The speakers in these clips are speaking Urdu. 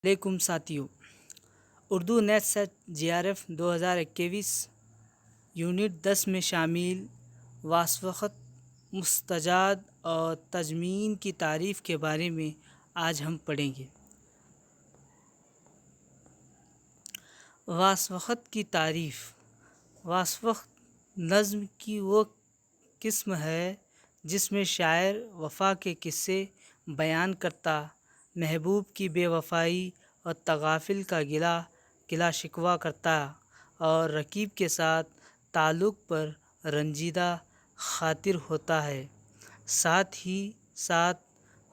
علیکم ساتھیو، Urdu NET SET GRF 2021 unit 10 میں شامل واسوخت، مستجاد اور تضمین کی تعریف کے بارے میں آج ہم پڑھیں گے۔ واسوخت کی تعریف۔ واسوخت نظم کی وہ قسم ہے جس میں شاعر وفا کے قصے بیان کرتا محبوب کی بے وفائی اور تغافل کا گلا شکوہ کرتا اور رقیب کے ساتھ تعلق پر رنجیدہ خاطر ہوتا ہے، ساتھ ہی ساتھ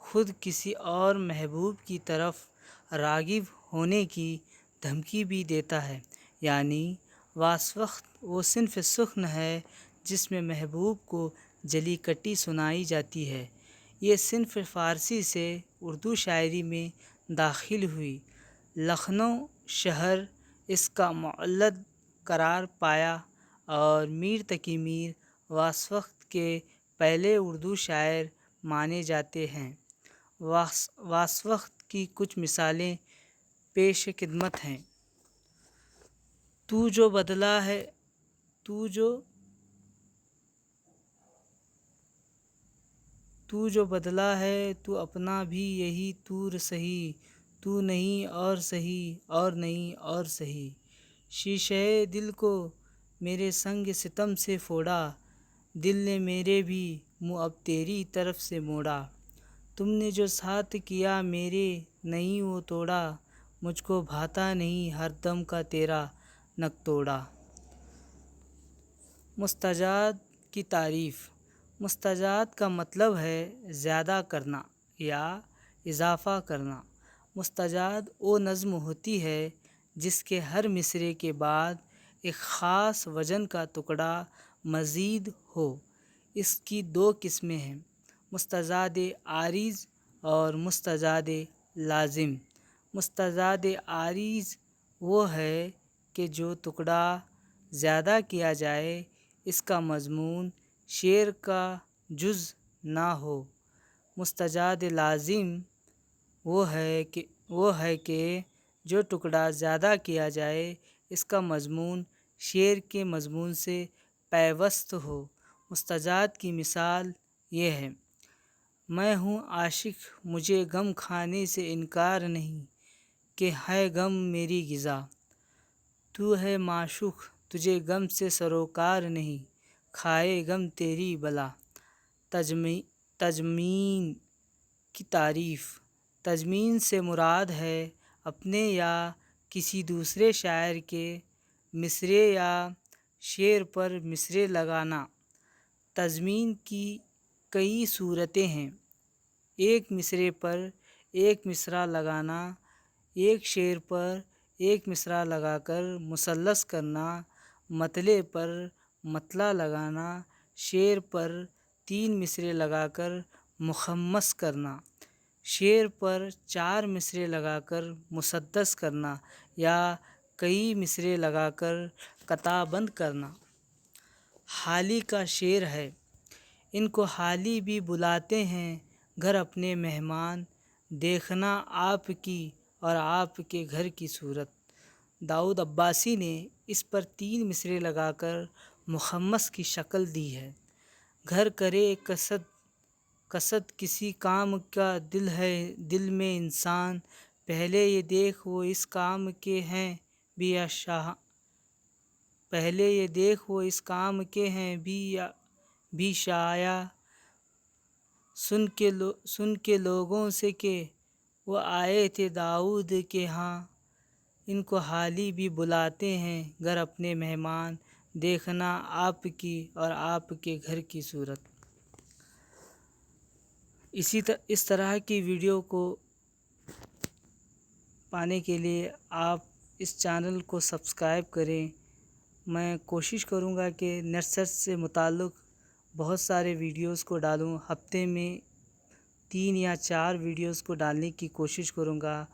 خود کسی اور محبوب کی طرف راغب ہونے کی دھمکی بھی دیتا ہے۔ یعنی واسوخت وہ صنف سخن ہے جس میں محبوب کو جلی کٹی سنائی جاتی ہے۔ یہ صنف فارسی سے اردو شاعری میں داخل ہوئی۔ لکھنؤ شہر اس کا مولد قرار پایا اور میر تقی میر واسوخت کے پہلے اردو شاعر مانے جاتے ہیں۔ واسوخت کی کچھ مثالیں پیش خدمت ہیں۔ تو جو بدلا ہے تو اپنا بھی یہی طور سہی، تو نہیں اور سہی اور نہیں اور سہی، شیشہ دل کو میرے سنگ ستم سے پھوڑا، دل نے میرے بھی منہ اب تیری طرف سے موڑا، تم نے جو ساتھ کیا میرے نہیں وہ توڑا، مجھ کو بھاتا نہیں ہر دم کا تیرا نک توڑا۔ مستجاد کی تعریف۔ مستجاد کا مطلب ہے زیادہ کرنا یا اضافہ کرنا۔ مستجاد وہ نظم ہوتی ہے جس کے ہر مصرعے کے بعد ایک خاص وزن کا ٹکڑا مزید ہو۔ اس کی دو قسمیں ہیں، مستجاد عارض اور مستجاد لازم۔ مستجاد عارض وہ ہے کہ جو ٹکڑا زیادہ کیا جائے اس کا مضمون شعر کا جز نہ ہو۔ مستجاد لازم وہ ہے کہ جو ٹکڑا زیادہ کیا جائے اس کا مضمون شعر کے مضمون سے پیوست ہو۔ مستجاد کی مثال یہ ہے: میں ہوں عاشق مجھے غم کھانے سے انکار نہیں، کہ ہے غم میری غذا، تو ہے معشوق تجھے غم سے سروکار نہیں، کھائے غم تیری بلا۔ تضمین کی تعریف۔ تضمین سے مراد ہے اپنے یا کسی دوسرے شاعر کے مصرعے یا شعر پر مصرعے لگانا۔ تضمین کی کئی صورتیں ہیں: ایک مصرعے پر ایک مصرع لگانا، ایک شعر پر ایک مصرع لگا کر مثلث کرنا، مطلع پر مطلع لگانا، شعر پر 3 مصرعے لگا کر مخمس کرنا، شعر پر 4 مصرعے لگا کر مسدس کرنا یا کئی مصرعے لگا کر قطع بند کرنا۔ حالی کا شعر ہے۔ ان کو حالی بھی بلاتے ہیں گھر اپنے مہمان، دیکھنا آپ کی اور آپ کے گھر کی صورت۔ داؤد عباسی نے اس پر 3 مصرعے لگا کر مخمس کی شکل دی ہے۔ گھر کرے قصد کسی کام کا دل میں انسان، پہلے یہ دیکھ وہ اس کام کے ہیں بھی شایا، سن کے لوگوں سے کہ وہ آئے تھے داؤد کے ہاں۔ ان کو حالی بھی بلاتے ہیں گھر اپنے مہمان، دیکھنا آپ کی اور آپ کے گھر کی صورت۔ اس طرح کی ویڈیو کو پانے کے لیے آپ اس چینل کو سبسکرائب کریں۔ میں کوشش کروں گا کہ نیٹ سیٹ سے متعلق بہت سارے ویڈیوز کو ڈالوں، ہفتے میں 3 یا 4 ویڈیوز کو ڈالنے کی کوشش کروں گا۔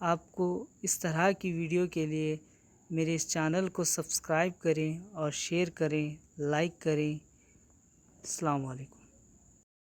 آپ کو اس طرح کی ویڈیو کے لیے میرے اس چینل کو سبسکرائب کریں اور شیئر کریں، لائک کریں۔ السلام علیکم۔